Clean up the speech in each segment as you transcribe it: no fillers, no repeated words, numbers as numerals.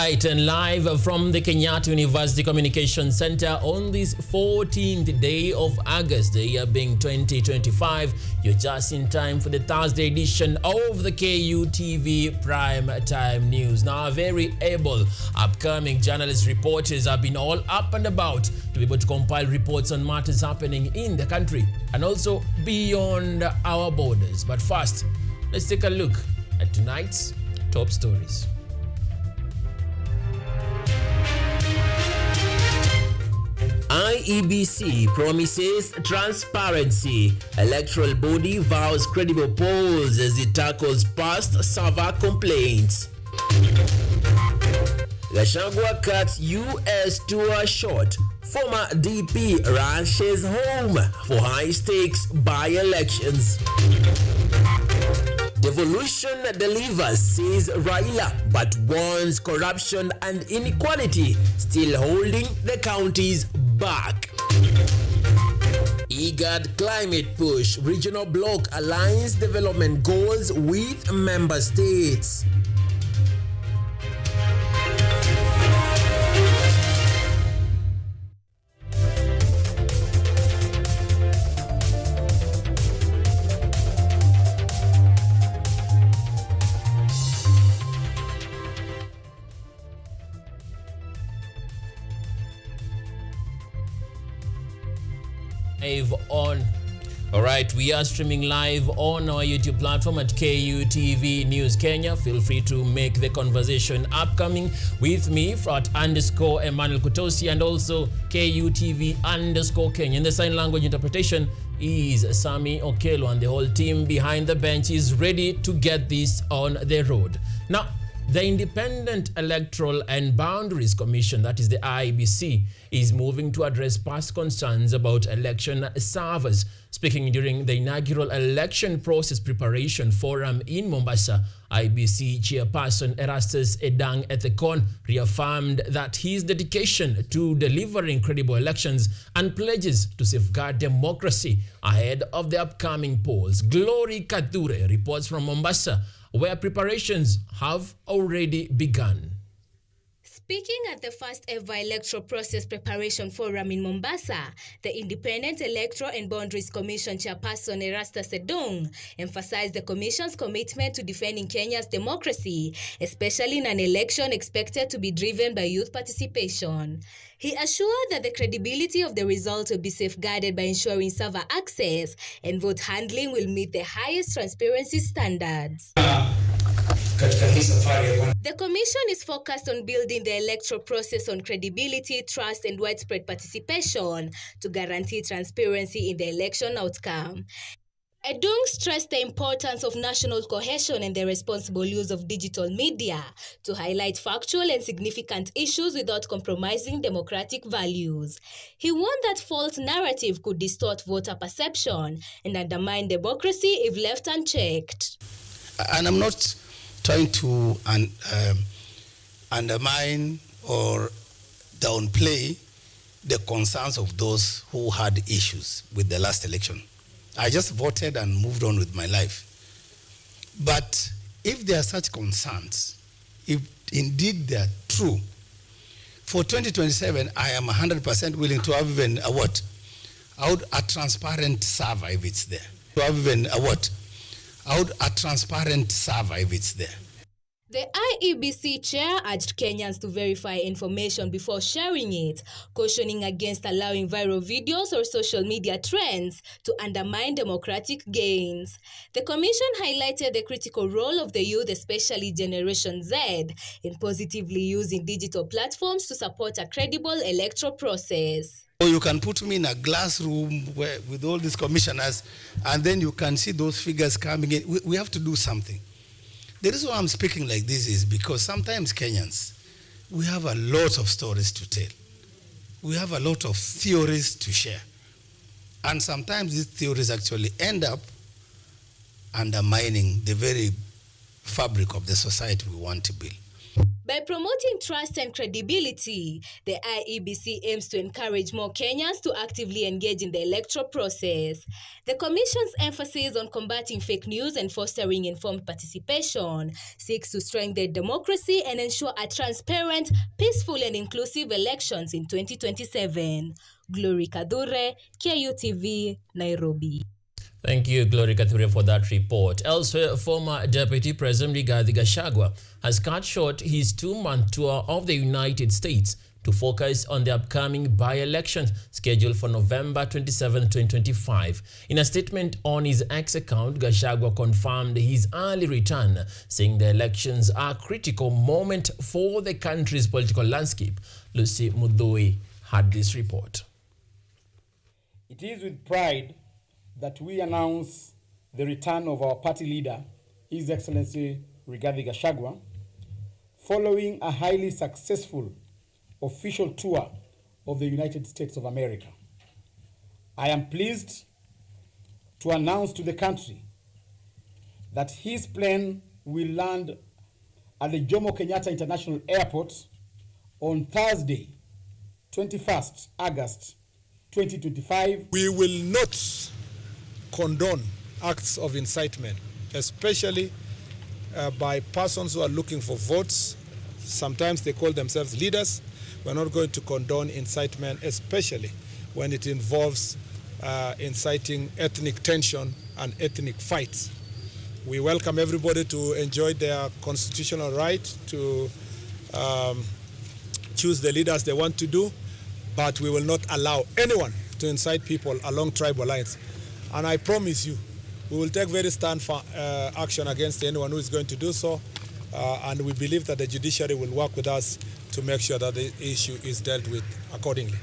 Right, and live from the Kenyatta University Communication Center on this 14th day of August, the year being 2025, you're just in time for the Thursday edition of the KUTV Prime Time News. Now, very able upcoming journalist reporters have been all up and about to be able to compile reports on matters happening in the country and also beyond our borders. But first, let's take a look at tonight's top stories. IEBC promises transparency. Electoral body vows credible polls as it tackles past server complaints. Gachagua cuts US tour short. Former DP rushes home for high-stakes by-elections. Devolution delivers, says Raila, but warns corruption and inequality still holding the counties back. IGAD climate push. Regional bloc aligns development goals with member states. Live on. All right, we are streaming live on our YouTube platform at KUTV News Kenya. Feel free to make the conversation upcoming with me at _Emmanuel Kutosi and also KUTV_Kenya. And the sign language interpretation is Sami Okelo, and the whole team behind the bench is ready to get this on the road. Now, the Independent Electoral and Boundaries Commission, that is the IEBC, is moving to address past concerns about election servers. Speaking during the inaugural election process preparation forum in Mombasa, IEBC chairperson Erastus Edang Ethekon reaffirmed that his dedication to delivering credible elections and pledges to safeguard democracy ahead of the upcoming polls. Glory Kadure reports from Mombasa, where preparations have already begun. Speaking at the first ever electoral process preparation forum in Mombasa, the Independent Electoral and Boundaries Commission chairperson Erastus Edong emphasized the commission's commitment to defending Kenya's democracy, especially in an election expected to be driven by youth participation. He assured that the credibility of the result will be safeguarded by ensuring server access and vote handling will meet the highest transparency standards. The commission is focused on building the electoral process on credibility, trust, and widespread participation to guarantee transparency in the election outcome. Edung stressed the importance of national cohesion and the responsible use of digital media to highlight factual and significant issues without compromising democratic values. He warned that false narrative could distort voter perception and undermine democracy if left unchecked. And I'm not trying to undermine or downplay the concerns of those who had issues with the last election. I just voted and moved on with my life. But if there are such concerns, if indeed they are true, for 2027, I am 100% willing to have even a transparent server if it's there. To have even a transparent server if it's there. The IEBC chair urged Kenyans to verify information before sharing it, cautioning against allowing viral videos or social media trends to undermine democratic gains. The commission highlighted the critical role of the youth, especially Generation Z, in positively using digital platforms to support a credible electoral process. So you can put me in a glass room with all these commissioners, and then you can see those figures coming in. We have to do something. The reason why I'm speaking like this is because sometimes Kenyans, we have a lot of stories to tell. We have a lot of theories to share. And sometimes these theories actually end up undermining the very fabric of the society we want to build. By promoting trust and credibility, the IEBC aims to encourage more Kenyans to actively engage in the electoral process. The Commission's emphasis on combating fake news and fostering informed participation seeks to strengthen democracy and ensure a transparent, peaceful and inclusive elections in 2027. Glory Kadure, Kutv, Nairobi. Thank you, Glory Kathure, for that report. Elsewhere, former Deputy President Rigathi Gachagua has cut short his 2-month tour of the United States to focus on the upcoming by-election scheduled for November 27, 2025. In a statement on his X account, Gachagua confirmed his early return, saying the elections are a critical moment for the country's political landscape. Lucy Mudhui had this report. It is with pride that we announce the return of our party leader, His Excellency Rigathi Gachagua, following a highly successful official tour of the United States of America. I am pleased to announce to the country that his plane will land at the Jomo Kenyatta International Airport on Thursday, 21st August 2025. We will not condone acts of incitement, especially by persons who are looking for votes. Sometimes they call themselves leaders. We're not going to condone incitement, especially when it involves inciting ethnic tension and ethnic fights. We welcome everybody to enjoy their constitutional right to choose the leaders they want to do, but we will not allow anyone to incite people along tribal lines. And I promise you, we will take very stern action against anyone who is going to do so, and we believe that the judiciary will work with us to make sure that the issue is dealt with accordingly.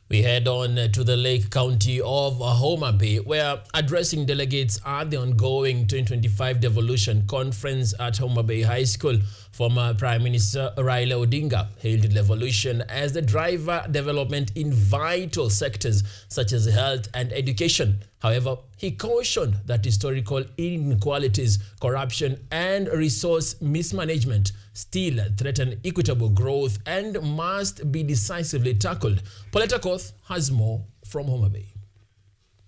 We head on to the Lake County of Homa Bay, where addressing delegates at the ongoing 2025 Devolution Conference at Homa Bay High School, former Prime Minister Raila Odinga hailed devolution as the driver development in vital sectors such as health and education. However, he cautioned that historical inequalities, corruption and resource mismanagement still threaten equitable growth and must be decisively tackled. Pauletta Koth has more from Homa Bay.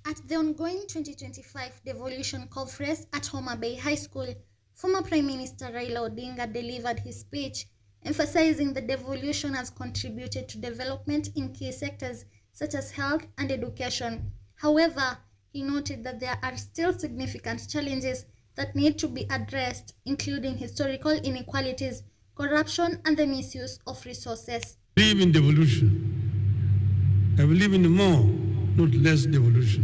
At the ongoing 2025 Devolution Conference at Homa Bay High School, former Prime Minister Raila Odinga delivered his speech, emphasizing the devolution has contributed to development in key sectors such as health and education. However, he noted that there are still significant challenges that need to be addressed, including historical inequalities, corruption, and the misuse of resources. I believe in devolution. I believe in more, not less devolution.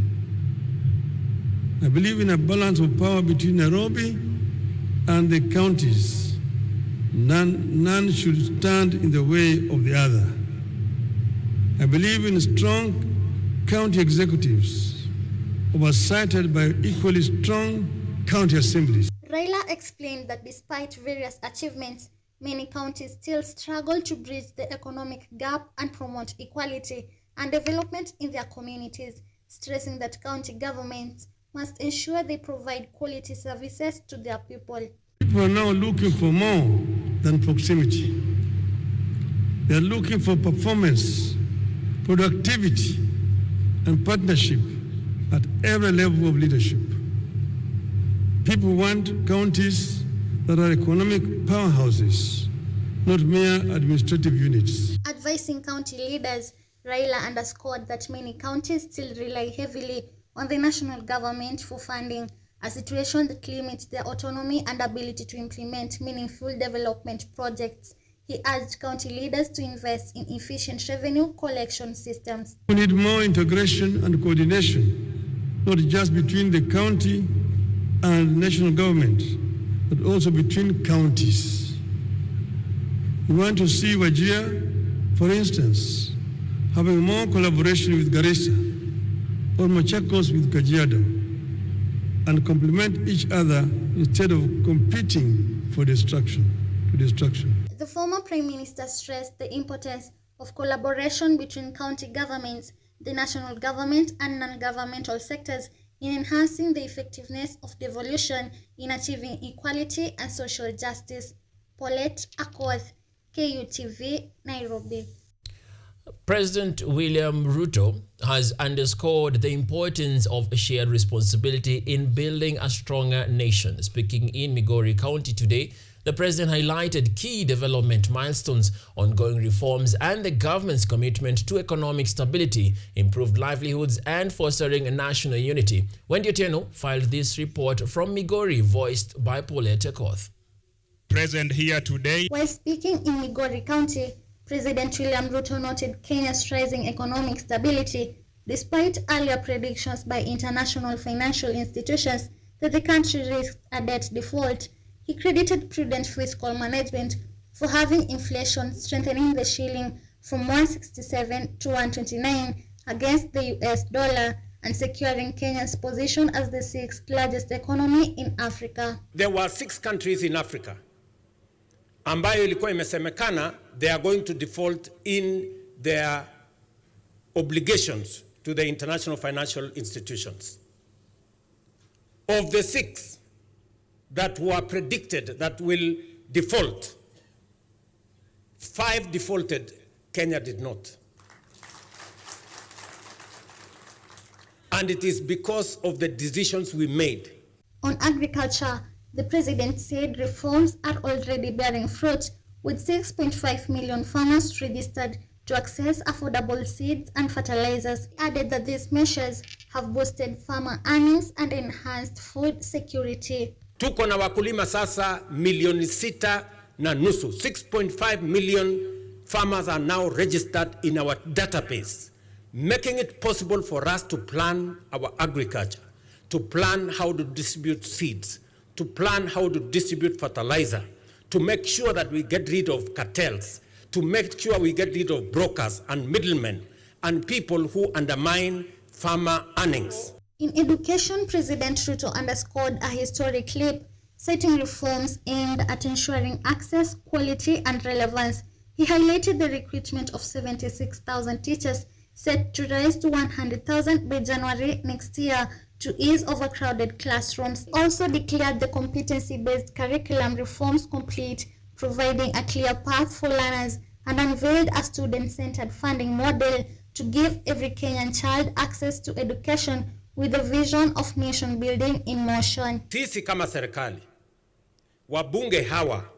I believe in a balance of power between Nairobi and the counties. None should stand in the way of the other. I believe in strong county executives oversighted by equally strong county assemblies. Raila explained that despite various achievements, many counties still struggle to bridge the economic gap and promote equality and development in their communities, stressing that county governments must ensure they provide quality services to their people. People are now looking for more than proximity. They are looking for performance, productivity, and partnership at every level of leadership. People want counties that are economic powerhouses, not mere administrative units. Advising county leaders, Raila underscored that many counties still rely heavily on the national government for funding, a situation that limits their autonomy and ability to implement meaningful development projects. He urged county leaders to invest in efficient revenue collection systems. We need more integration and coordination, not just between the county and national government, but also between counties. We want to see Wajir, for instance, having more collaboration with Garissa or Machakos with Kajiado and complement each other instead of competing for destruction. The former Prime Minister stressed the importance of collaboration between county governments, the national government and non-governmental sectors in enhancing the effectiveness of devolution in achieving equality and social justice. Paulette Akoth, Kutv, Nairobi. President William Ruto has underscored the importance of shared responsibility in building a stronger nation. Speaking in Migori County today, the president highlighted key development milestones, ongoing reforms, and the government's commitment to economic stability, improved livelihoods, and fostering national unity. Wendy Otieno filed this report from Migori, voiced by Paulette Akoth. Present here today. While speaking in Migori County, President William Ruto noted Kenya's rising economic stability, despite earlier predictions by international financial institutions that the country risked a debt default. He credited prudent fiscal management for having inflation strengthening the shilling from 167 to 129 against the US dollar and securing Kenya's position as the sixth largest economy in Africa. There were 6 countries in Africa ambayo ilikuwa imesemekana they are going to default in their obligations to the international financial institutions. Of the 6 that were predicted that will default, 5 defaulted, Kenya did not. And it is because of the decisions we made. On agriculture, the president said reforms are already bearing fruit, with 6.5 million farmers registered to access affordable seeds and fertilizers. He added that these measures have boosted farmer earnings and enhanced food security. Tuko na wakulima sasa milioni 6.5 6.5 million farmers are now registered in our database, making it possible for us to plan our agriculture, to plan how to distribute seeds, to plan how to distribute fertilizer, to make sure that we get rid of cartels, to make sure we get rid of brokers and middlemen and people who undermine farmer earnings. In education, President Ruto underscored a historic leap, citing reforms aimed at ensuring access, quality, and relevance. He highlighted the recruitment of 76,000 teachers, set to rise to 100,000 by January next year, to ease overcrowded classrooms. He also declared the competency-based curriculum reforms complete, providing a clear path for learners, and unveiled a student-centered funding model to give every Kenyan child access to education with a vision of nation building in motion. Sisi kama serikali, wabunge hawa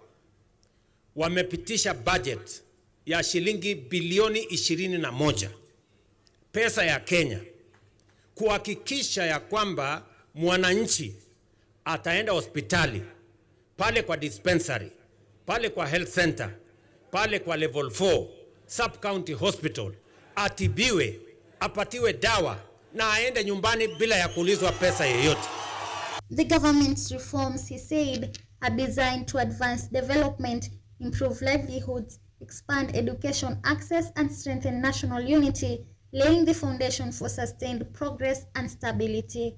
wamepitisha budget ya shilingi bilioni 21 pesa ya Kenya kuhakikisha ya kwamba mwananchi ataenda hospitali, pale kwa dispensary, pale kwa health center, pale kwa level 4 sub county hospital, atibiwe, apatiwe dawa na aende nyumbani bila ya kuulizwa pesa yoyote. The government's reforms, he said, are designed to advance development, improve livelihoods, expand education access, and strengthen national unity, laying the foundation for sustained progress and stability.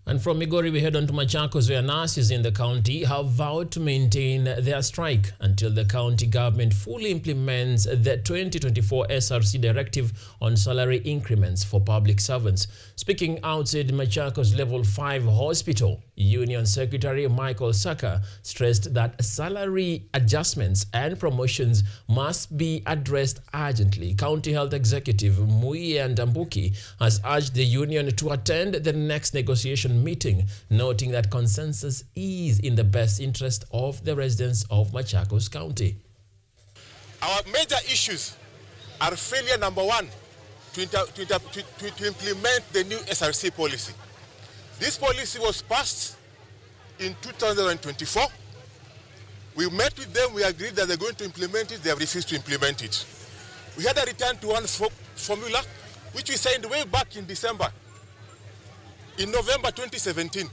And from Migori, we head on to Machakos, where nurses in the county have vowed to maintain their strike until the county government fully implements the 2024 SRC directive on salary increments for public servants. Speaking outside Machakos Level 5 Hospital, Union Secretary Michael Saka stressed that salary adjustments and promotions must be addressed urgently. County Health Executive Muia Ndambuki has urged the union to attend the next negotiation meeting, noting that consensus is in the best interest of the residents of Machakos County. Our major issues are failure number 1 to implement the new SRC policy. This policy was passed in 2024. We met with them, we agreed that they're going to implement it, they have refused to implement it. We had a return to one formula, which we signed way back in December, in November 2017,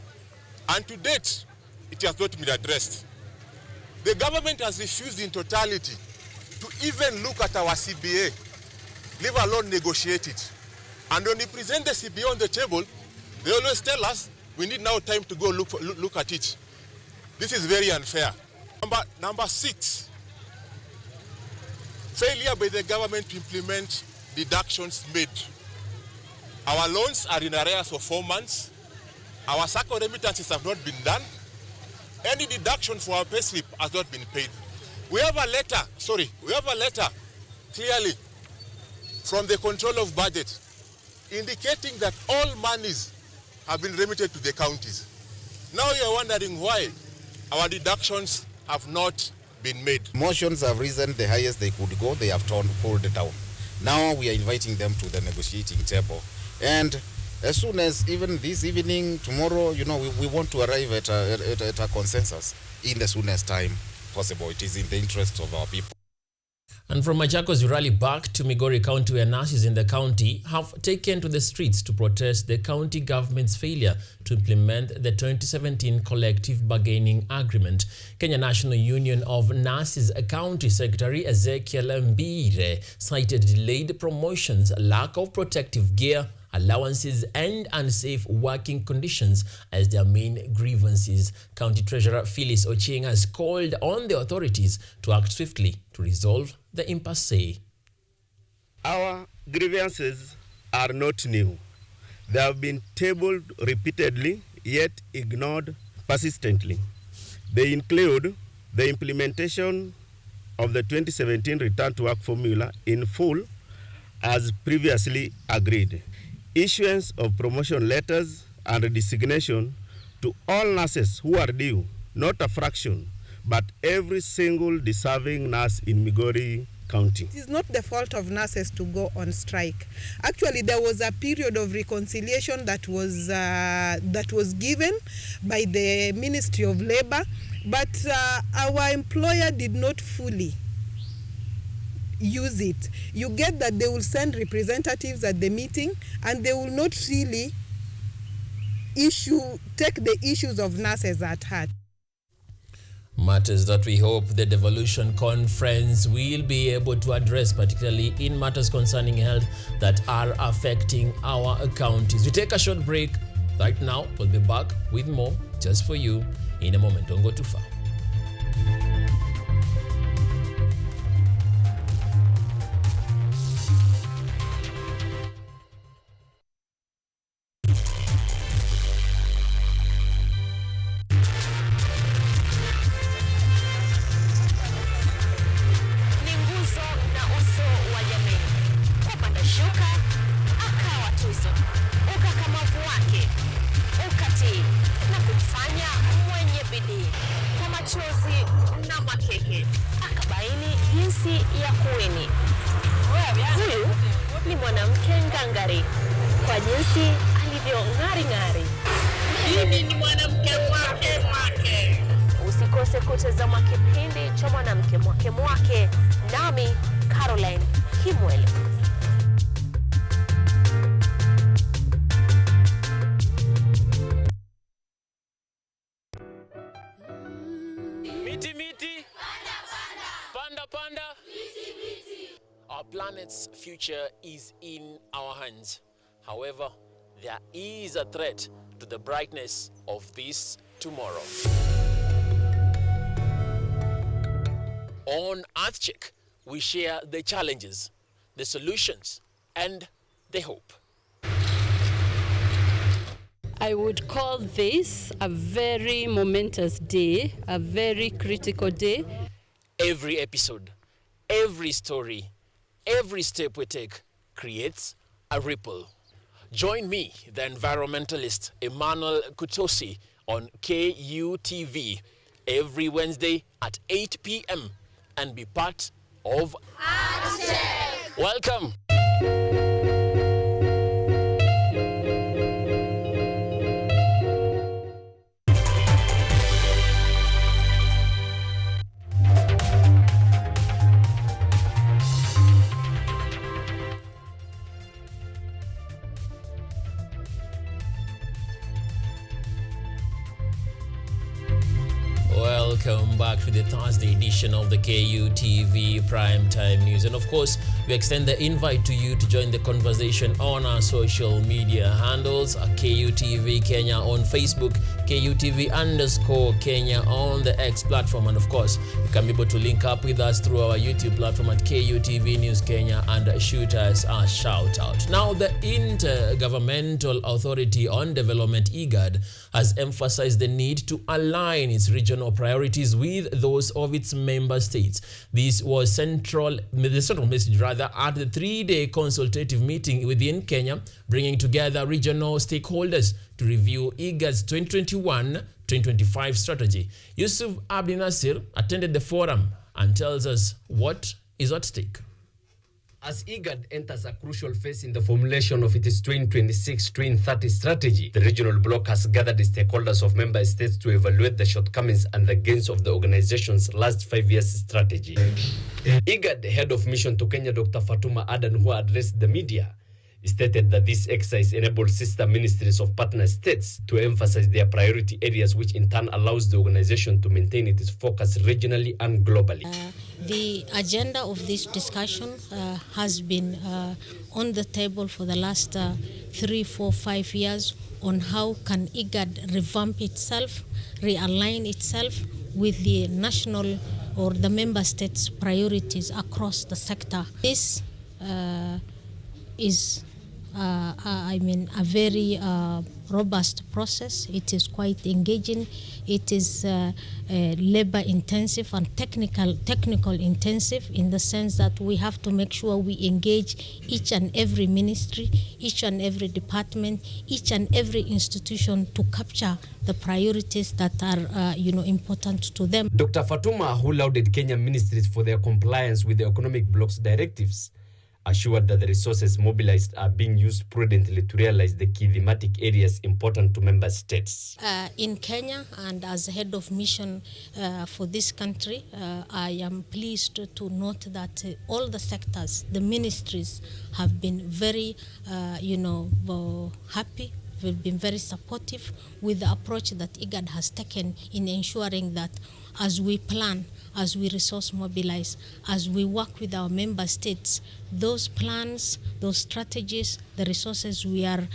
and to date, it has not been addressed. The government has refused in totality to even look at our CBA, leave alone negotiate it. And when we present the CBA on the table, they always tell us we need now time to go look at it. This is very unfair. Number 6, failure by the government to implement deductions made. Our loans are in arrears for 4 months. Our SACCO remittances have not been done. any deduction for our payslip has not been paid. We have a letter clearly from the control of budget indicating that all monies have been remitted to the counties. Now you are wondering why our deductions have not been made. Motions have risen the highest they could go. They have pulled down. Now we are inviting them to the negotiating table. And as soon as even this evening, tomorrow, we want to arrive at a consensus in the soonest time possible. It is in the interest of our people. And from Machakos, we rally back to Migori County, where nurses in the county have taken to the streets to protest the county government's failure to implement the 2017 collective bargaining agreement. Kenya National Union of Nurses County Secretary Ezekiel Mbire cited delayed promotions, lack of protective gear, allowances and unsafe working conditions as their main grievances. County Treasurer Phyllis Ochieng has called on the authorities to act swiftly to resolve the impasse. Our grievances are not new. They have been tabled repeatedly, yet ignored persistently. They include the implementation of the 2017 Return to Work formula in full as previously agreed, issuance of promotion letters and designation to all nurses who are due, not a fraction, but every single deserving nurse in Migori County. It is not the fault of nurses to go on strike. Actually, there was a period of reconciliation that was given by the Ministry of Labor, but our employer did not fully use it. You get that they will send representatives at the meeting and they will not really take the issues of nurses at heart. Matters that we hope the devolution conference will be able to address, particularly in matters concerning health that are affecting our counties. We take a short break. Right now, we'll be back with more just for you in a moment. Don't go too far. Huyu ni mwanamke ngangari kwa jinsi alivyo ng'ari. Mimi ni mwanamke mwake. Usikose kutazama kipindi cha mwanamke mwake nami Caroline Kimwele. Miti. Panda. Miti. Our planet's future is in our hands. However, there is a threat to the brightness of this tomorrow. On Earth Check, we share the challenges, the solutions, and the hope. I would call this a very momentous day, a very critical day. Every episode, every story, every step we take creates a ripple. Join me, the environmentalist Emmanuel Kutosi, on KUTV every Wednesday at 8 p.m. and be part of Earth Check. Welcome. Welcome back to the Thursday edition of the KUTV Primetime News. And of course, We extend the invite to you to join the conversation on our social media handles, KUTV Kenya on Facebook, KUTV_Kenya on the X platform, and of course, you can be able to link up with us through our YouTube platform at KUTV News Kenya and shoot us a shout out. Now, the Intergovernmental Authority on Development, IGAD, has emphasized the need to align its regional priorities with those of its member states. This was the central message at the 3-day consultative meeting within Kenya, bringing together regional stakeholders to review IGAD's 2021-2025 strategy. Yusuf Abdi Nasir attended the forum and tells us what is at stake. As IGAD enters a crucial phase in the formulation of its 2026-2030 strategy, the regional bloc has gathered the stakeholders of member states to evaluate the shortcomings and the gains of the organization's last 5 years strategy. IGAD head of mission to Kenya, Dr. Fatuma Adan, who addressed the media, stated that this exercise enables sister ministries of partner states to emphasize their priority areas, which in turn allows the organization to maintain its focus regionally and globally. The agenda of this discussion has been on the table for the last 3, 4, 5 years on how can IGAD revamp itself, realign itself with the national or the member states' priorities across the sector. This is a very robust process. It is quite engaging. It is labor intensive and technical intensive, in the sense that we have to make sure we engage each and every ministry, each and every department, each and every institution to capture the priorities that are important to them. Dr. Fatuma, who lauded Kenyan ministries for their compliance with the economic bloc's directives, assured that the resources mobilized are being used prudently to realize the key thematic areas important to member states. In Kenya, and as head of mission for this country, I am pleased to note that all the sectors, the ministries, have been very, happy. We've been very supportive with the approach that IGAD has taken in ensuring that as we plan, as we resource mobilize, as we work with our member states, those plans, those strategies, the resources we are,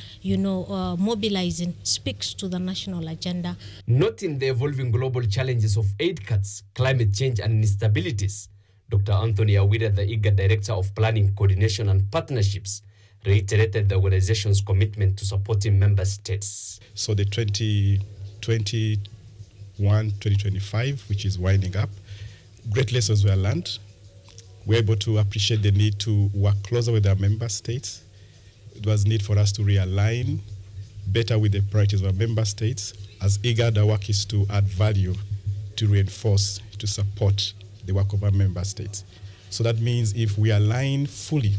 mobilizing speaks to the national agenda. Noting the evolving global challenges of aid cuts, climate change and instabilities, Dr. Anthony Awira, the IGAD Director of Planning, Coordination and Partnerships, reiterated the organization's commitment to supporting member states. So the 2021-2025, which is winding up, great lessons were learned. We're able to appreciate the need to work closer with our member states. It was need for us to realign better with the priorities of our member states. As IGAD, our work is to add value, to reinforce, to support the work of our member states. So that means if we align fully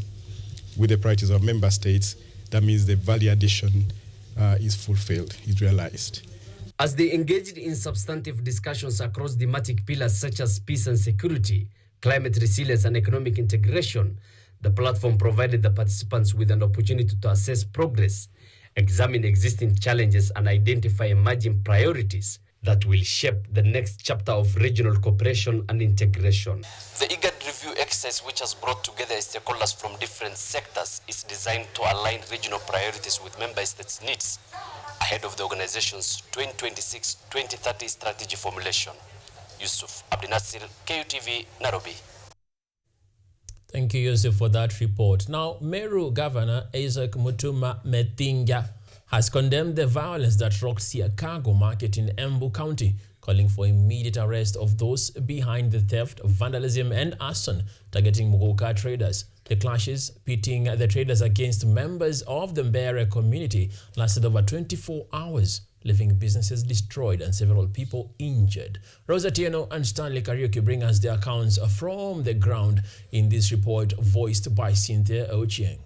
with the priorities of member states, that means the value addition is fulfilled, is realized. As they engaged in substantive discussions across thematic pillars such as peace and security, climate resilience and economic integration, the platform provided the participants with an opportunity to assess progress, examine existing challenges and identify emerging priorities that will shape the next chapter of regional cooperation and integration. The IGAD review exercise, which has brought together stakeholders from different sectors, is designed to align regional priorities with member states' needs ahead of the organization's 2026-2030 strategy formulation. Yusuf Abdinasir, KUTV, Nairobi. Thank you, Yusuf, for that report. Now, Meru Governor Isaac Mutuma Metinga has condemned the violence that rocked Siakago Market in Embu County, calling for immediate arrest of those behind the theft, vandalism and arson targeting Muguka traders. The clashes pitting the traders against members of the Mbere community lasted over 24 hours, leaving businesses destroyed and several people injured. Rosa Tieno and Stanley Kariuki bring us the accounts from the ground in this report, voiced by Cynthia Ochieng.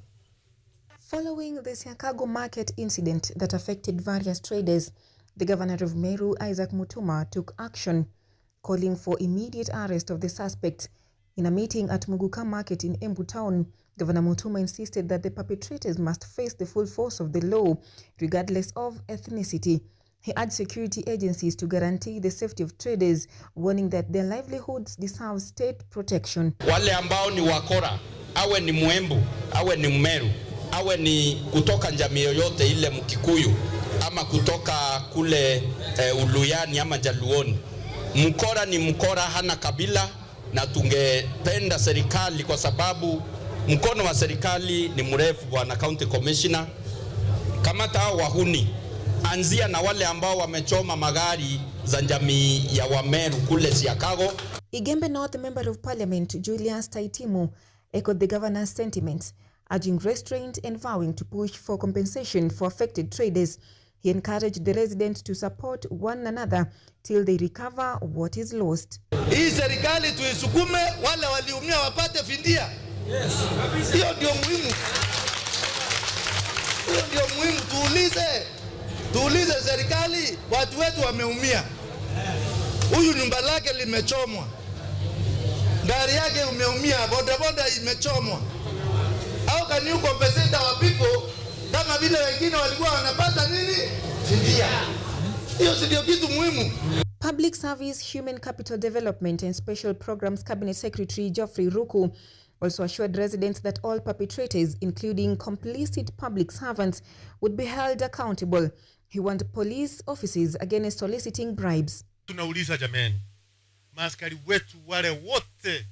Following the Siakago Market incident that affected various traders, the governor of Meru, Isaac Mutuma, took action, calling for immediate arrest of the suspect. In a meeting at Muguka Market in Embu Town, Governor Mutuma insisted that the perpetrators must face the full force of the law, regardless of ethnicity. He urged security agencies to guarantee the safety of traders, warning that their livelihoods deserve state protection. Wale ambao ni wakora awe ni Mwembu, awe ni Mmeru, awe ni kutoka jamii yoyote ile, Mkikuyu ama kutoka kule Uluyani ama Jaluoni. Mkora ni mkora, hana kabila, na tungependa serikali, kwa sababu mkono wa serikali ni mrefu. Bwana County Commissioner, kamata hao wahuni, anzia na wale ambao wamechoma magari za jamii ya Wameru kule Chicago. Igembe North Member of Parliament Julius Taitimu echoed the governor's sentiments, urging restraint and vowing to push for compensation for affected traders. He encouraged the residents to support one another till they recover what is lost. Hii serikali tuisukume, wale waliumia wapate fidia. Hiyo ndio muhimu. Hiyo ndio muhimu. Tuulize serikali, watu wetu wameumia. Huyu nyumba lake limechomwa, gari yake umeumia, bodaboda imechomwa. How can you compensate our people kama vile wengine walikuwa wanapata nini? Fidia. Hiyo ndio kitu muhimu. Public Service, Human Capital Development and Special Programs Cabinet Secretary Geoffrey Ruku also assured residents that all perpetrators, including complicit public servants, would be held accountable. He warned police officers against soliciting bribes. Tunauliza jameni, maaskari wetu wale wote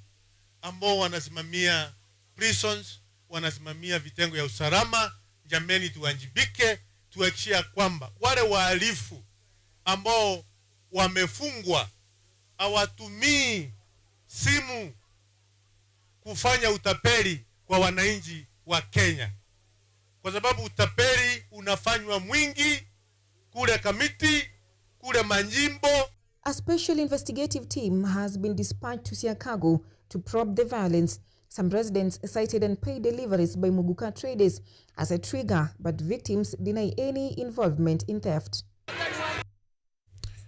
ambao wanasimamia prisons, wanasimamia vitengo ya usalama, jameni tuanjibike, tuhakikishe kwamba wale wahalifu ambao wamefungwa hawatumii simu kufanya utapeli kwa wananchi wa Kenya, kwa sababu utapeli unafanywa mwingi kule Kamiti, kule Manjimbo. A special investigative team has been dispatched to Chicago to probe the violence. Some residents cited unpaid deliveries by Muguka traders as a trigger, but victims deny any involvement in theft.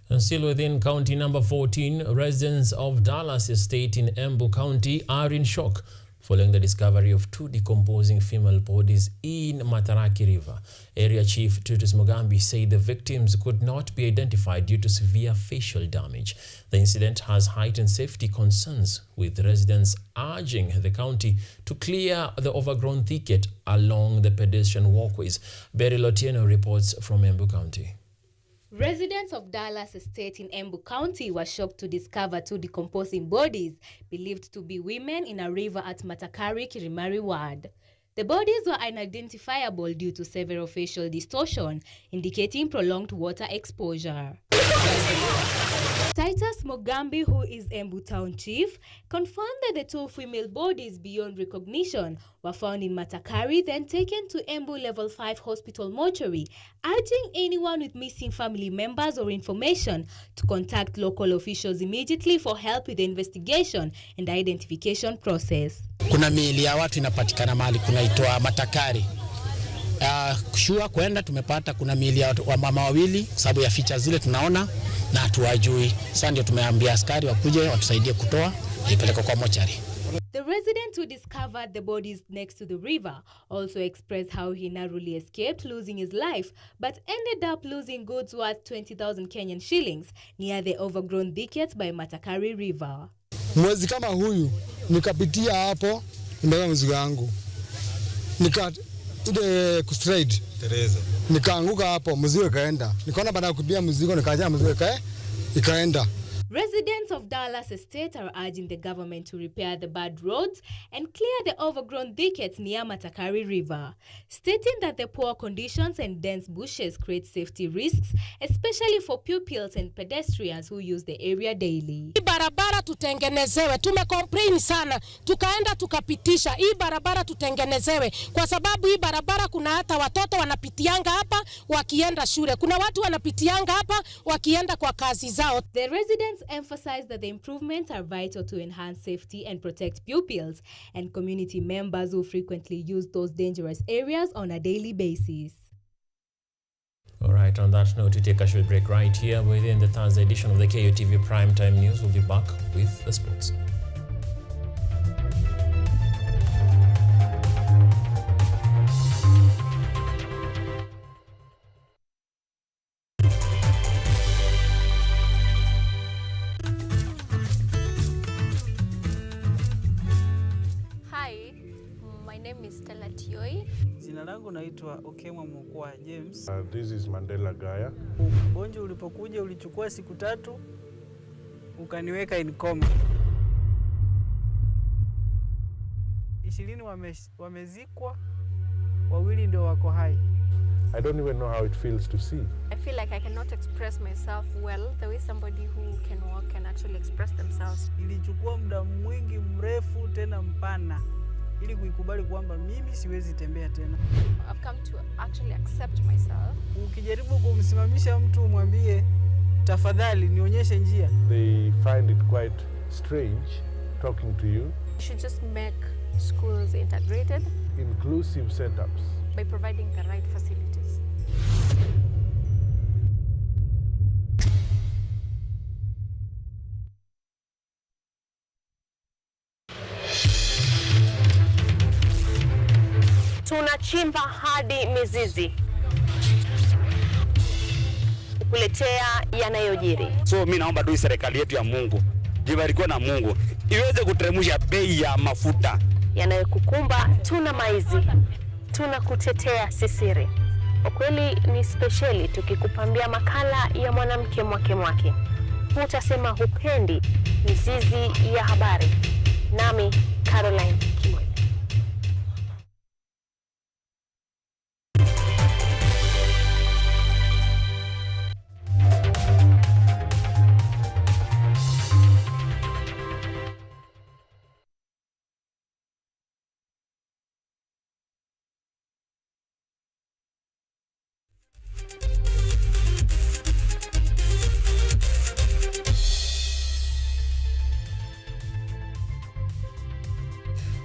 And still within county number 14, residents of Dallas Estate in Embu County are in shock following the discovery of 2 decomposing female bodies in Mataraki River. Area Chief Tutus Mugambi said the victims could not be identified due to severe facial damage. The incident has heightened safety concerns, with residents urging the county to clear the overgrown thicket along the pedestrian walkways. Berry Lotieno reports from Embu County. Residents of Dallas Estate in Embu County were shocked to discover 2 decomposing bodies believed to be women in a river at Matakari, Kirimari Ward. The bodies were unidentifiable due to several facial distortion, indicating prolonged water exposure. Titus Mugambi, who is Embu Town Chief, confirmed that the 2 female bodies beyond recognition were found in Matakari, then taken to Embu Level 5 Hospital mortuary, urging anyone with missing family members or information to contact local officials immediately for help with the investigation and identification process. Kuna miili ya watu inapatikana mahali kunaitwa Matakari. Kushua kwenda tumepata kuna miili ya wa mama wawili, sababu ya ficha zile tunaona na hatuwajui. Sasa ndio tumeambia askari wakuje watusaidie kutoa ipeleke kwa mochari. The resident who discovered the bodies next to the river also expressed how he narrowly escaped losing his life, but ended up losing goods worth 20,000 Kenyan shillings near the overgrown thickets by Matakari River. Mwezi kama huyu nikapitia hapo mbele mzigo wangu. Ile kustride Teresa. Nikaanguka hapo, mzigo kaenda. Nikaona baada ya kubia mzigo nikaja mzigo ikaenda. Residents of Dallas Estate are urging the government to repair the bad roads and clear the overgrown thickets near Matakari River, stating that the poor conditions and dense bushes create safety risks, especially for pupils and pedestrians who use the area daily. Hii barabara tutengenezewe, tumecomplain sana, tukaenda tukapitisha, hii barabara tutengenezewe, kwa sababu hii barabara kuna hata watoto wanapitianga hapa wakienda shule, kuna watu wanapitianga hapa wakienda kwa kazi zao. The residents emphasize that the improvements are vital to enhance safety and protect pupils and community members who frequently use those dangerous areas on a daily basis. All right, on that note, we take a short break right here within the Thursday edition of the Kutv Primetime News. We'll be back with the sports. yangu naitwa Okemwa Mukwa James. This is Mandela Gaya. Ugonjwa ulipokuja ulichukua siku 3 ukaniweka in coma. 20 wamezikwa, 2 ndio wako hai. I don't even know how it feels to see. I feel like I cannot express myself well the way somebody who can walk can actually express themselves. Ilichukua muda mwingi mrefu tena mpana ili kuikubali kwamba mimi siwezi tembea tena. I've come to actually accept myself. Ukijaribu kumsimamisha mtu umwambie tafadhali nionyeshe njia, they find it quite strange talking to you. You should just make schools integrated, inclusive setups by providing the right facilities. Tunachimba hadi mizizi kukuletea yanayojiri. So mimi naomba tu serikali yetu ya Mungu, jibarikiwe na Mungu, iweze kuteremsha bei ya mafuta yanayokukumba. Tuna maizi, tuna kutetea sisiri. Ukweli ni speciali tukikupambia makala ya mwanamke mwake. Hutasema hupendi, mizizi ya habari. Nami Caroline Kimwe.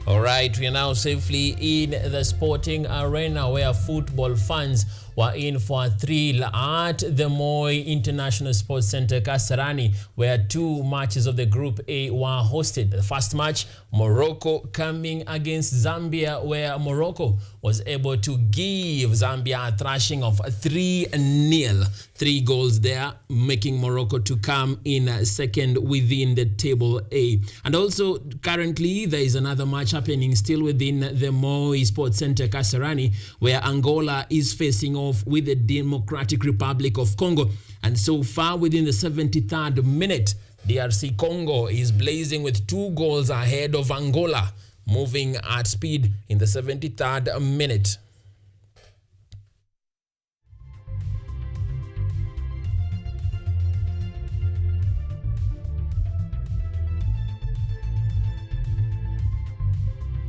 All right, we are now safely in the sporting arena where football fans were in for a thrill at the Moi International Sports Center, Kasarani, where 2 matches of the Group A were hosted. The first match, Morocco coming against Zambia, where Morocco was able to give Zambia a thrashing of 3-0. 3 goals there, making Morocco to come in second within the table A. And also, currently, there is another match happening still within the Moi Sports Center, Kasarani, where Angola is facing off with the Democratic Republic of Congo. And so far, within the 73rd minute, DRC Congo is blazing with 2 goals ahead of Angola, moving at speed in the 73rd minute.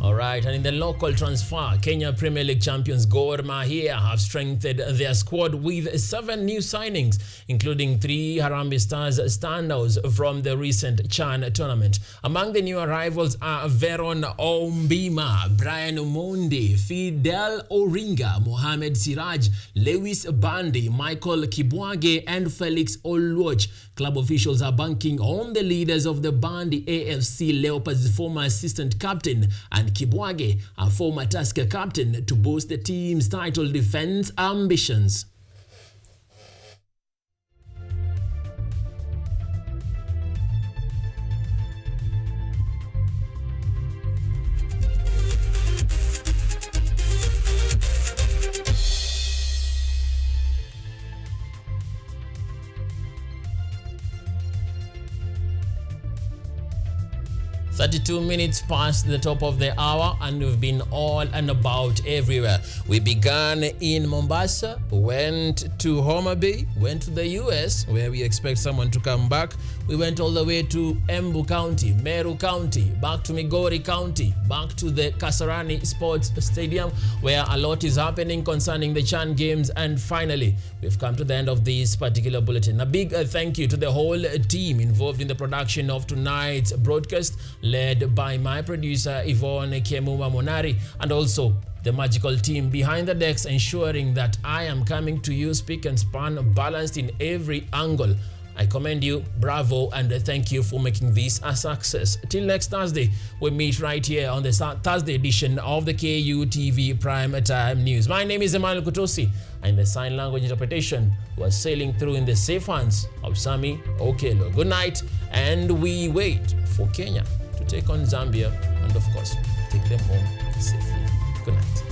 All right, and in the local transfer, Kenya Premier League champions Gor Mahia have strengthened their squad with 7 new signings, including 3 Harambee Stars standouts from the recent CHAN tournament. Among the new arrivals are Veron Ombima, Brian Omondi, Fidel Oringa, Mohamed Siraj, Lewis Bandi, Michael Kibwage, and Felix Olwoch. Club officials are banking on the leaders of the Bandi AFC Leopards' former assistant captain and Kibwage, a former Tusker captain, to boost the team's title defense ambitions. 32 minutes past the top of the hour, and we've been all and about everywhere. We began in Mombasa, went to Homa Bay, went to the US, where we expect someone to come back. We went all the way to Embu County, Meru County, back to Migori County, back to the Kasarani Sports Stadium, where a lot is happening concerning the CHAN games. And finally, we've come to the end of this particular bulletin. A big thank you to the whole team involved in the production of tonight's broadcast, led by my producer Yvonne Kemuma Monari, and also the magical team behind the decks, ensuring that I am coming to you spick and span, balanced in every angle. I commend you, bravo, and thank you for making this a success. Till next Thursday, we meet right here on the Thursday edition of the KUTV Prime Time News. My name is Emmanuel Kutosi, and the sign language interpretation was sailing through in the safe hands of Sami Okelo. Good night, and we wait for Kenya to take on Zambia and, of course, take them home safely. Good night.